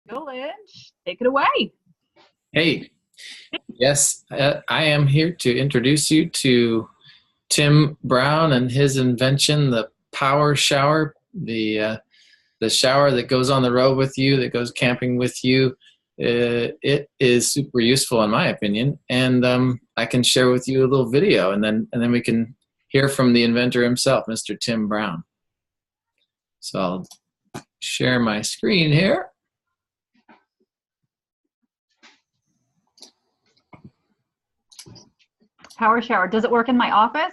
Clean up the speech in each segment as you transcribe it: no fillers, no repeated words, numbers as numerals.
Go, Lynch. Take it away. Hey, yes, I am here to introduce you to Tim Brown and his invention, the Power Shower, the shower that goes on the road with you, that goes camping with you. It is super useful in my opinion, and I can share with you a little video, and then we can hear from the inventor himself, Mr. Tim Brown. So I'll share my screen here. Power shower. Does it work in my office?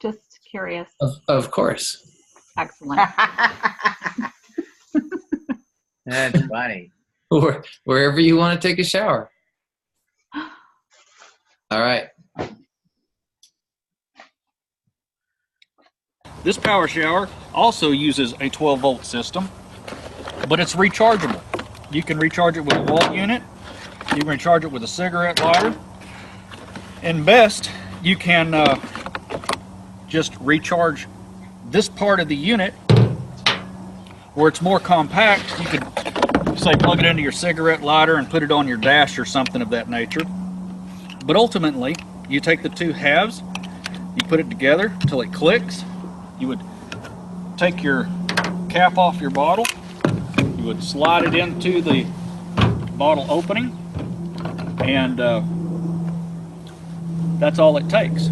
Just curious. Of course. Excellent. That's funny. Wherever you want to take a shower. All right. This power shower also uses a 12-volt system, but it's rechargeable. You can recharge it with a wall unit. You can recharge it with a cigarette lighter. And best, you can just recharge this part of the unit where it's more compact. You could, say, plug it into your cigarette lighter and put it on your dash or something of that nature. But ultimately, you take the two halves, you put it together until it clicks. You would take your cap off your bottle, you would slide it into the bottle opening, and that's all it takes.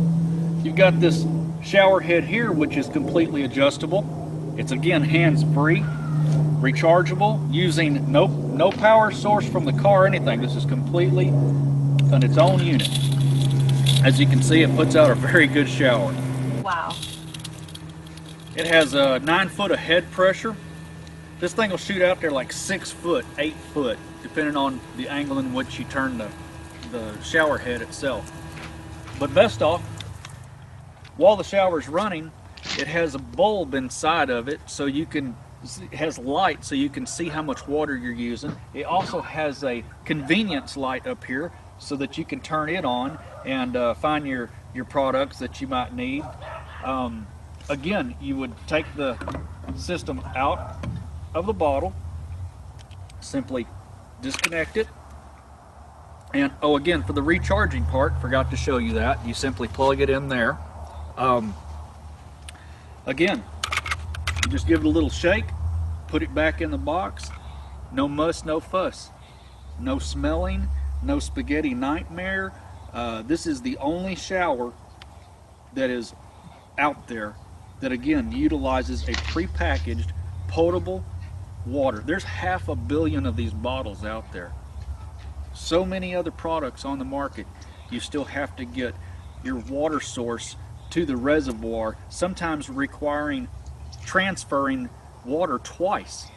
You've got this shower head here, which is completely adjustable. It's again hands-free, rechargeable, using no power source from the car or anything. This is completely on its own unit. As you can see, it puts out a very good shower. Wow. It has a 9 foot of head pressure. This thing will shoot out there like 6 foot, 8 foot, depending on the angle in which you turn the shower head itself. But best off, while the shower is running, it has a bulb inside of it, so you can, it has light so you can see how much water you're using. It also has a convenience light up here so that you can turn it on and find your products that you might need. Again, you would take the system out of the bottle, simply disconnect it. And oh, again, for the recharging part, forgot to show you that. You simply plug it in there. Again, you just give it a little shake, put it back in the box. No muss, no fuss. No smelling, no spaghetti nightmare. This is the only shower that is out there that, again, utilizes a prepackaged potable water. There's 500 million of these bottles out there. So many other products on the market, you still have to get your water source to the reservoir, sometimes requiring transferring water twice.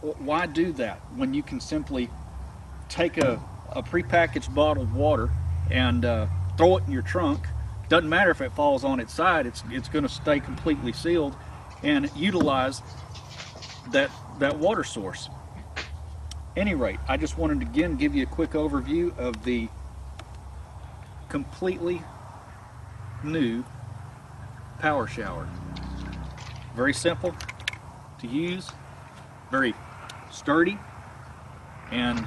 Why do that when you can simply take a prepackaged bottled water and throw it in your trunk? Doesn't matter if it falls on its side, it's going to stay completely sealed, and utilize that water source. Any rate, I just wanted to again give you a quick overview of the completely new power shower. Very simple to use, very sturdy, and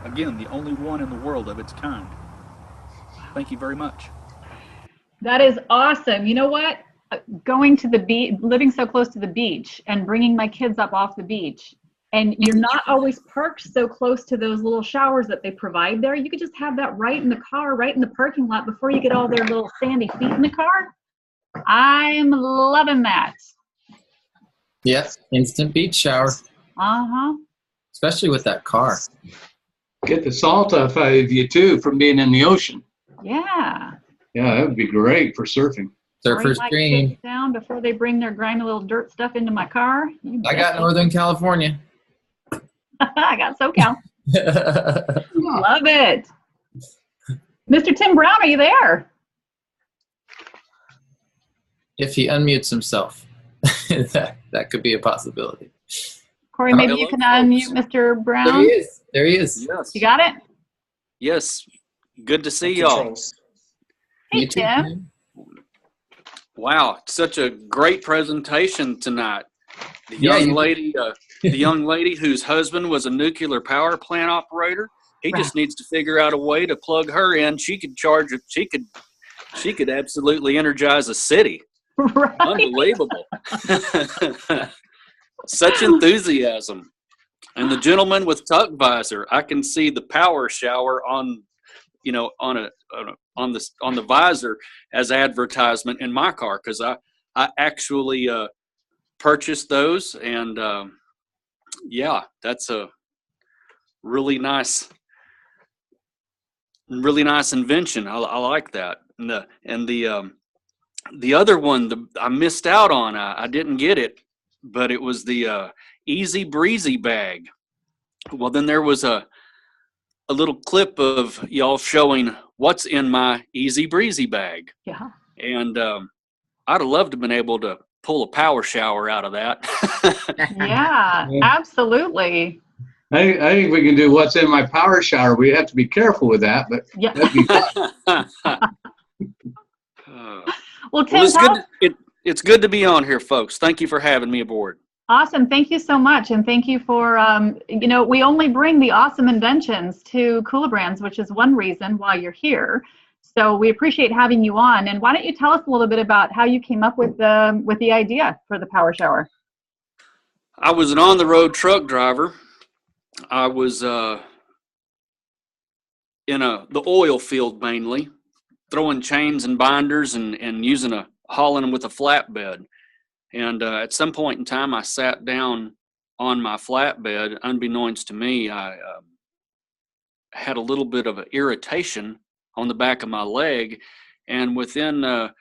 again, the only one in the world of its kind. Thank you very much. That is awesome. You know what? Going to the beach, living so close to the beach and bringing my kids up off the beach, and you're not always parked so close to those little showers that they provide there. You could just have that right in the car, right in the parking lot before you get all their little sandy feet in the car. I'm loving that. Yes, instant beach shower. Uh-huh. Especially with that car. Get the salt off of you too from being in the ocean. Yeah. Yeah, that would be great for surfing. Surfer's Bring my dream. kids down before they bring their grimy little dirt stuff into my car. I got Northern California. I got SoCal. Love it. Mr. Tim Brown, are you there? If he unmutes himself, that could be a possibility. Corey, maybe you can unmute Mr. Brown. There he is. There he is. Yes. You got it? Yes. Good to see y'all. Hey, You too, Tim. Tim? Wow, such a great presentation tonight. The Yeah, young you- lady the young lady whose husband was a nuclear power plant operator. He just needs to figure out a way to plug her in. She could charge it. She could absolutely energize a city. Right. Unbelievable. Such enthusiasm. And the gentleman with tuck visor, I can see the power shower on the visor as advertisement in my car, because I actually purchased those, and that's a really nice invention. I like that. And the other one I missed out on. I didn't get it, but it was the Easy Breezy bag. Well, then there was a little clip of y'all showing what's in my Easy Breezy bag. Yeah. And I'd have loved to have been able to pull a power shower out of that. Yeah, absolutely. I think we can do what's in my power shower. We have to be careful with that, but Yeah. that'd be fun. Well, Tim, Well, it's good to be on here, folks. Thank you for having me aboard. awesome. Thank you so much. And thank you for, we only bring the awesome inventions to Kula Brands, which is one reason why you're here. So we appreciate having you on. And why don't you tell us a little bit about how you came up with the idea for the power shower? I was an on-the-road truck driver. I was in the oil field mainly, throwing chains and binders and hauling them with a flatbed. And at some point in time, I sat down on my flatbed. Unbeknownst to me, I had a little bit of an irritation on the back of my leg. And within the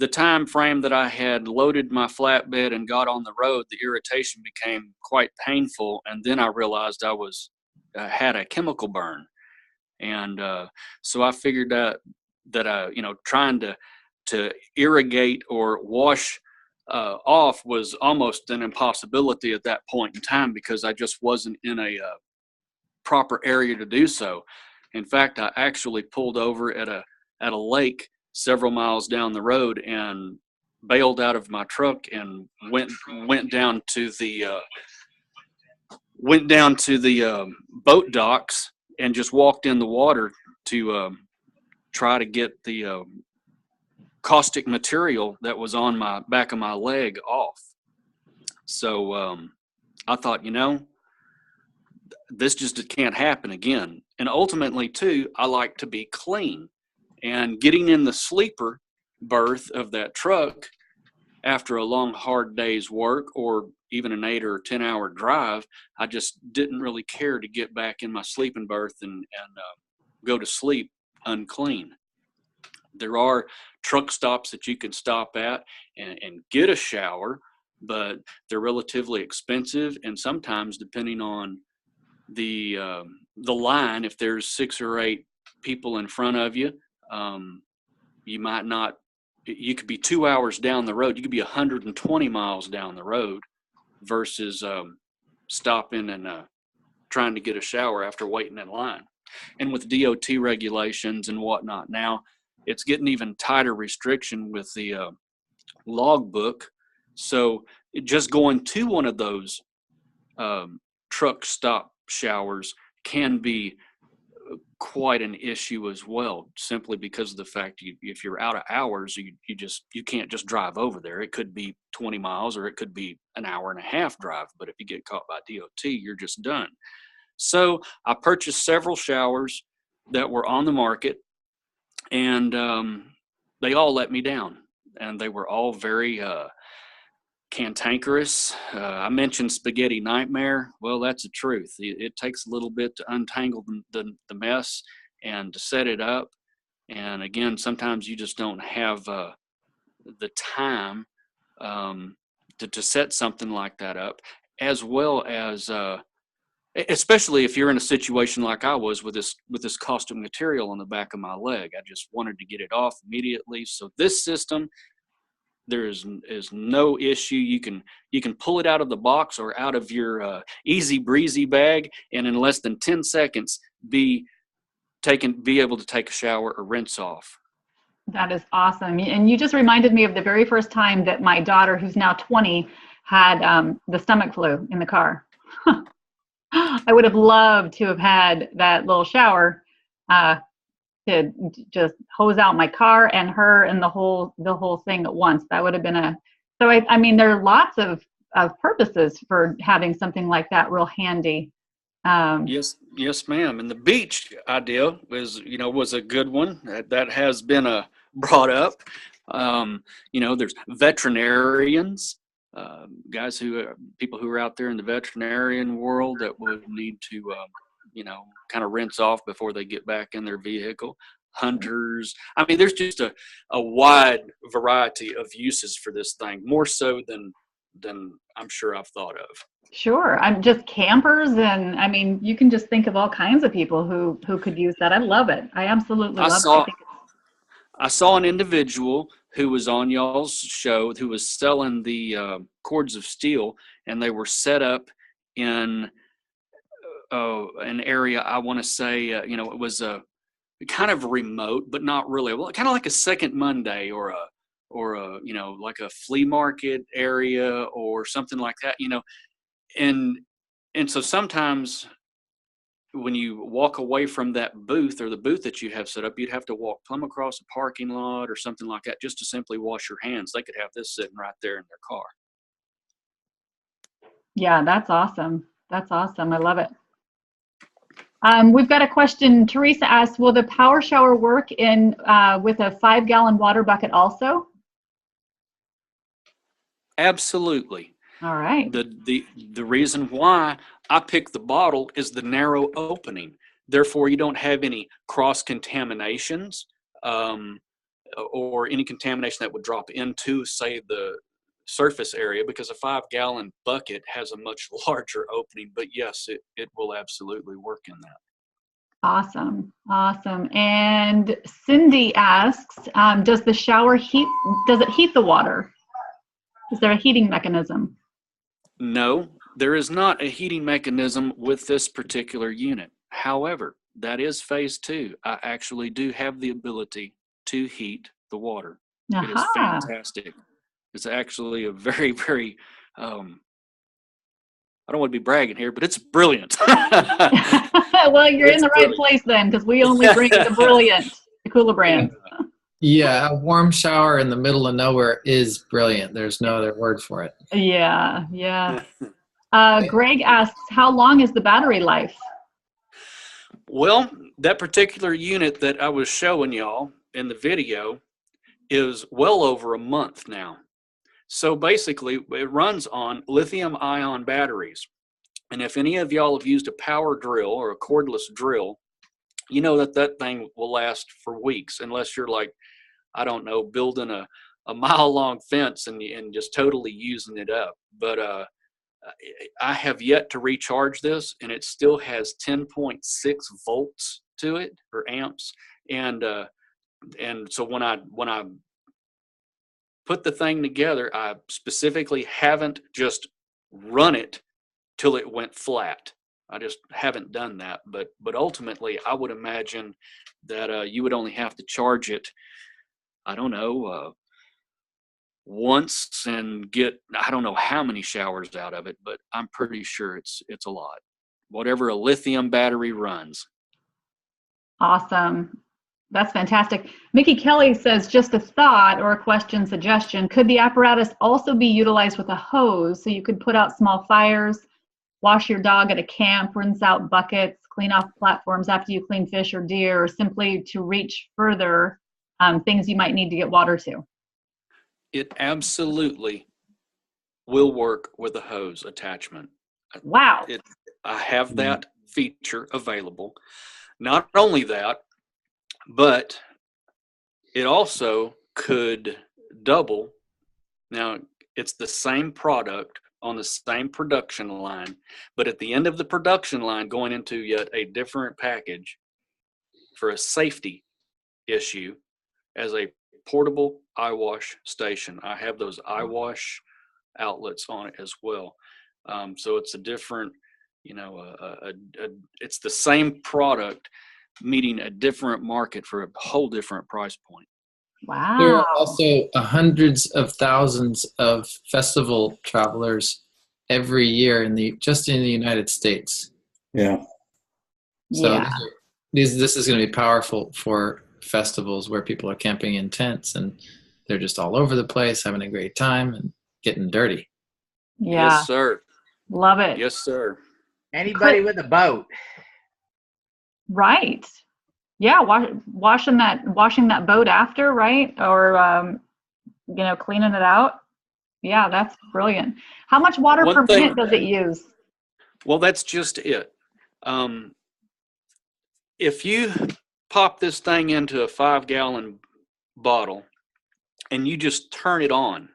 time frame that I had loaded my flatbed and got on the road, the irritation became quite painful. And then I realized I had a chemical burn. And so I figured that trying to irrigate or wash off was almost an impossibility at that point in time, because I just wasn't in a proper area to do so. In fact, I actually pulled over at a lake several miles down the road and bailed out of my truck and went down to the boat docks and just walked in the water to try to get the caustic material that was on my back of my leg off. So I thought, this just can't happen again. And ultimately, too, I like to be clean. And getting in the sleeper berth of that truck after a long, hard day's work, or even an 8 or 10 hour drive, I just didn't really care to get back in my sleeping berth and go to sleep unclean. There are truck stops that you can stop at and get a shower, but they're relatively expensive. And sometimes, depending on the line, if there's 6 or 8 people in front of you, you might not. You could be 2 hours down the road. You could be 120 miles down the road versus stopping and trying to get a shower after waiting in line. And with DOT regulations and whatnot now, it's getting even tighter restriction with the logbook. So just going to one of those truck stop showers can be quite an issue as well, simply because of the fact if you're out of hours, you can't just drive over there. It could be 20 miles or it could be an hour and a half drive, but if you get caught by DOT, you're just done. So I purchased several showers that were on the market, and they all let me down, and they were all very cantankerous. I mentioned Spaghetti Nightmare. Well, that's the truth. It takes a little bit to untangle the mess and to set it up. And again, sometimes you just don't have the time to set something like that up, as well as especially if you're in a situation like I was with this caustic material on the back of my leg. I just wanted to get it off immediately. So this system, there is no issue. You can pull it out of the box or out of your Easy Breezy bag, and in less than 10 seconds be able to take a shower or rinse off. That is awesome. And you just reminded me of the very first time that my daughter, who's now 20, had the stomach flu in the car. I would have loved to have had that little shower to just hose out my car and her and the whole thing at once. That would have been so I mean, there are lots of purposes for having something like that real handy. Yes, ma'am. And the beach idea was a good one that has been brought up. There's veterinarians, people who are out there in the veterinarian world that would need to, kind of rinse off before they get back in their vehicle. Hunters. I mean, there's just a wide variety of uses for this thing, more so than I'm sure I've thought of. Sure. I'm just campers. And I mean, you can just think of all kinds of people who could use that. I love it. I absolutely love it. I saw an individual who was on y'all's show who was selling the cords of steel, and they were set up in an area, I want to say, it was a kind of remote, but not really. Well, kind of like a Second Monday or like a flea market area or something like that, and so sometimes when you walk away from that booth or the booth that you have set up, you'd have to walk plumb across a parking lot or something like that just to simply wash your hands. They could have this sitting right there in their car. Yeah, that's awesome. That's awesome. I love it. We've got a question. Teresa asked, will the power shower work in with a 5-gallon water bucket also? Absolutely. All right. The reason why I picked the bottle is the narrow opening. Therefore, you don't have any cross contaminations or any contamination that would drop into, say, the surface area, because a 5-gallon bucket has a much larger opening. But yes, it will absolutely work in that. Awesome. And Cindy asks, does the shower heat the water? Is there a heating mechanism? No, there is not a heating mechanism with this particular unit. However, that is phase 2. I actually do have the ability to heat the water. It is fantastic. It's actually a very, very, I don't want to be bragging here, but it's brilliant. Well, you're in the right place then, because we only bring the brilliant, the Cooler brand. Yeah, a warm shower in the middle of nowhere is brilliant. There's no other word for it. Yeah. Greg asks, how long is the battery life? Well, that particular unit that I was showing y'all in the video is well over a month now. So basically, it runs on lithium-ion batteries. And if any of y'all have used a power drill or a cordless drill, you know that thing will last for weeks, unless you're like, I don't know, building a mile-long fence and just totally using it up. But I have yet to recharge this, and it still has 10.6 volts to it, or amps. And so when I put the thing together, I specifically haven't just run it till it went flat. I just haven't done that. But ultimately, I would imagine that you would only have to charge it, I don't know, once and get, I don't know how many showers out of it, but I'm pretty sure it's a lot. Whatever a lithium battery runs. Awesome. That's fantastic. Mickey Kelly says, just a thought or a question suggestion. Could the apparatus also be utilized with a hose so you could put out small fires, wash your dog at a camp, rinse out buckets, clean off platforms after you clean fish or deer, or simply to reach further things you might need to get water to? It absolutely will work with a hose attachment. Wow. I have that feature available. Not only that, but it also could double. Now, it's the same product on the same production line, but at the end of the production line, going into yet a different package for a safety issue as a portable eye wash station. I have those eye wash outlets on it as well. So it's a different, it's the same product meeting a different market for a whole different price point. Wow. There are also hundreds of thousands of festival travelers every year just in the United States. Yeah. So Yeah. this is going to be powerful for festivals where people are camping in tents and they're just all over the place, having a great time and getting dirty. Yeah. Yes, sir. Love it. Yes, sir. Anybody with a boat. Right. Yeah. Washing that boat after, right? Or, cleaning it out. Yeah, that's brilliant. How much water One per thing- minute does it use? Well, that's just it. If you pop this thing into a 5-gallon bottle and you just turn it on,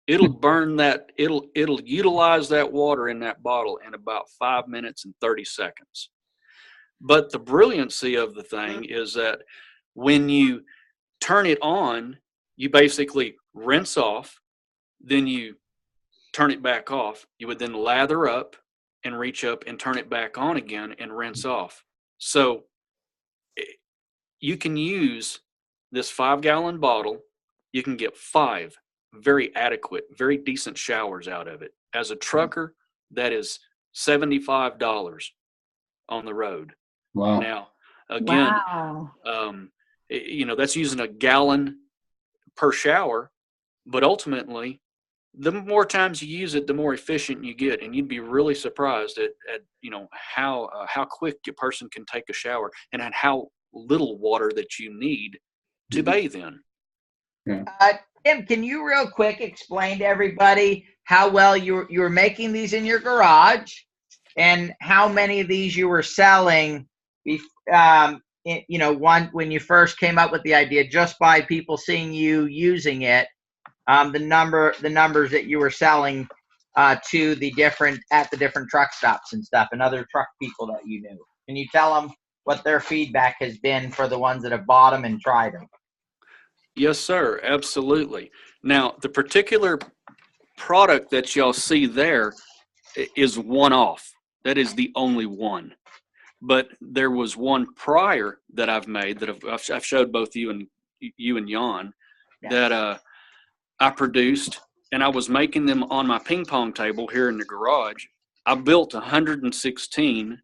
it'll burn that. It'll utilize that water in that bottle in about 5 minutes and 30 seconds. But the brilliancy of the thing is that when you turn it on, you basically rinse off, then you turn it back off. You would then lather up and reach up and turn it back on again and rinse off. So you can use this 5-gallon bottle. You can get 5 very adequate, very decent showers out of it. As a trucker, that is $75 on the road. Wow. Now, again, Wow. that's using a gallon per shower, but ultimately, the more times you use it, the more efficient you get, and you'd be really surprised at how quick a person can take a shower and at how little water that you need to bathe in. Tim, can you real quick explain to everybody how well you were making these in your garage and how many of these you were selling when you first came up with the idea, just by people seeing you using it, the numbers that you were selling to the different truck stops and stuff and other truck people that you knew. Can you tell them what their feedback has been for the ones that have bought them and tried them? Yes, sir. Absolutely. Now, the particular product that y'all see there is one-off. That is the only one. But there was one prior that I've made that I've showed both you and Jan that I produced, and I was making them on my ping pong table here in the garage. I built 116.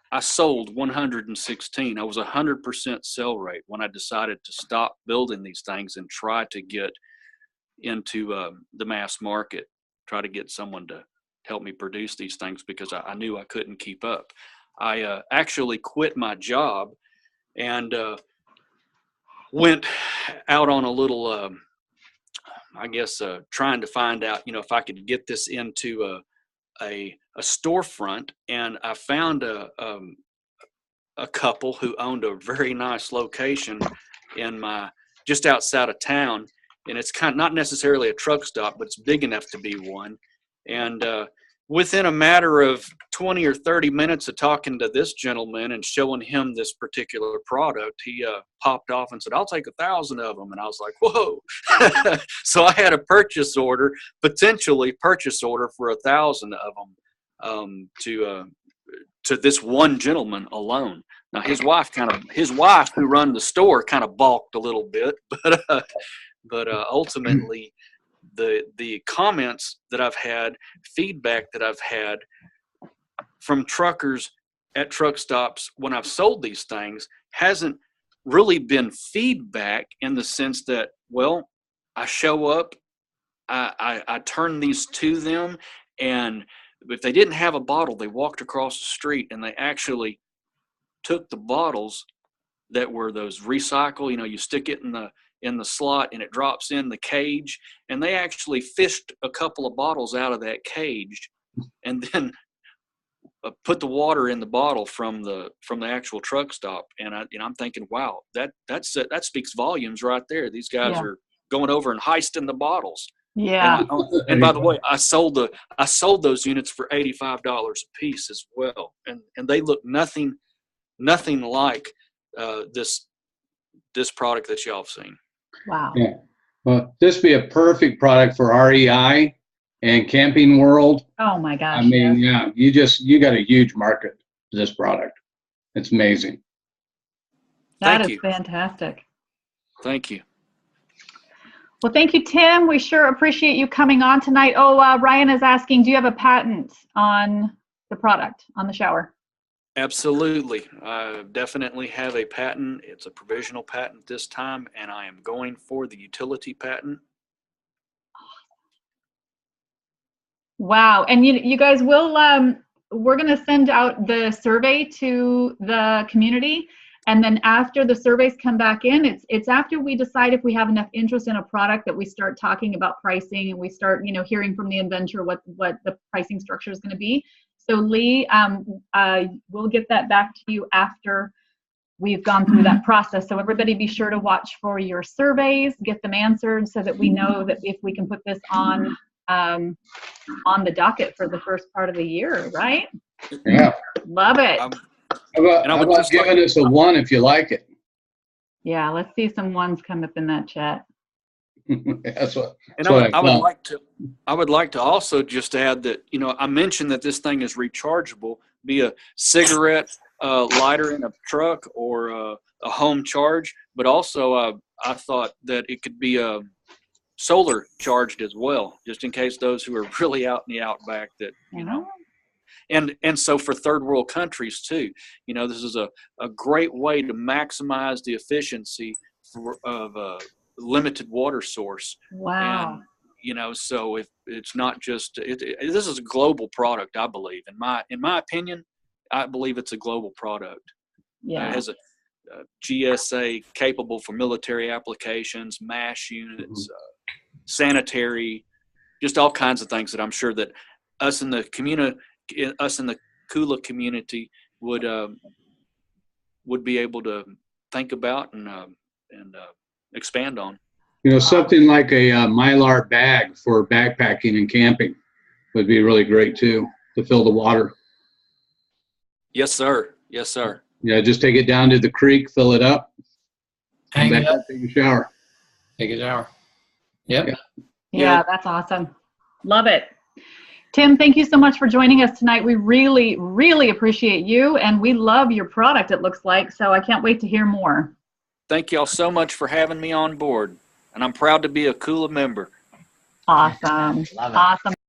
I sold 116. I was 100% sell rate when I decided to stop building these things and try to get into the mass market, try to get someone to help me produce these things because I knew I couldn't keep up. I actually quit my job and went out on a little, trying to find out, if I could get this into a storefront, and I found a couple who owned a very nice location in just outside of town, and it's kind of not necessarily a truck stop, but it's big enough to be one. And within a matter of 20 or 30 minutes of talking to this gentleman and showing him this particular product, he popped off and said, "I'll take 1,000 of them." And I was like, whoa. So I had a potentially purchase order for 1,000 of them to this one gentleman alone. Now his wife who run the store kind of balked a little bit, but ultimately the comments that I've had, feedback that I've had from truckers at truck stops when I've sold these things hasn't really been feedback in the sense that, well, I show up, I turn these to them, and if they didn't have a bottle, they walked across the street and they actually took the bottles that were those recycle, you stick it in the slot and it drops in the cage, and they actually fished a couple of bottles out of that cage and then put the water in the bottle from the actual truck stop. And I'm thinking, wow, that speaks volumes right there. These guys are going over and heisting the bottles. Yeah. And by the way, I sold those units for $85 a piece as well, and they look nothing like this product that y'all have seen. Wow. Yeah. Well, this be a perfect product for REI and Camping World. Oh my gosh. I mean, yeah, you got a huge market for this product. It's amazing. That Thank is you. fantastic. Thank you. Well, thank you, Tim. We sure appreciate you coming on tonight. Oh, Ryan is asking, do you have a patent on the product, on the shower? Absolutely. I definitely have a patent. It's a provisional patent this time, and I am going for the utility patent. Wow. And you guys will, we're going to send out the survey to the community. And then after the surveys come back in, it's after we decide if we have enough interest in a product that we start talking about pricing, and we start, hearing from the inventor what the pricing structure is going to be. So Lee, we'll get that back to you after we've gone through that process. So everybody be sure to watch for your surveys, get them answered so that we know that if we can put this on the docket for the first part of the year, right? Yeah. Love it. How about giving us a 1 if you like it? Yeah, let's see some ones come up in that chat. I would like to also just add that, I mentioned that this thing is rechargeable, be a cigarette lighter in a truck or a home charge, but also I thought that it could be solar charged as well, just in case those who are really out in the outback that, And so for third world countries too, this is a great way to maximize the efficiency of a limited water source. Wow. And, so if it's not just, this is a global product, I believe. In my opinion, I believe it's a global product. Yeah. It has a GSA capable for military applications, MASH units, sanitary, just all kinds of things that I'm sure that us in the Kula community would be able to think about and expand on. Something like a Mylar bag for backpacking and camping would be really great too, to fill the water. Yes, sir. Yes, sir. Yeah, just take it down to the creek, fill it up, Hang it up, take a shower. take a shower. Yep. Yeah, that's awesome. Love it. Tim, thank you so much for joining us tonight. We really, really appreciate you, and we love your product, it looks like, so I can't wait to hear more. Thank y'all so much for having me on board, and I'm proud to be a Kula member. Awesome. Love it. Awesome.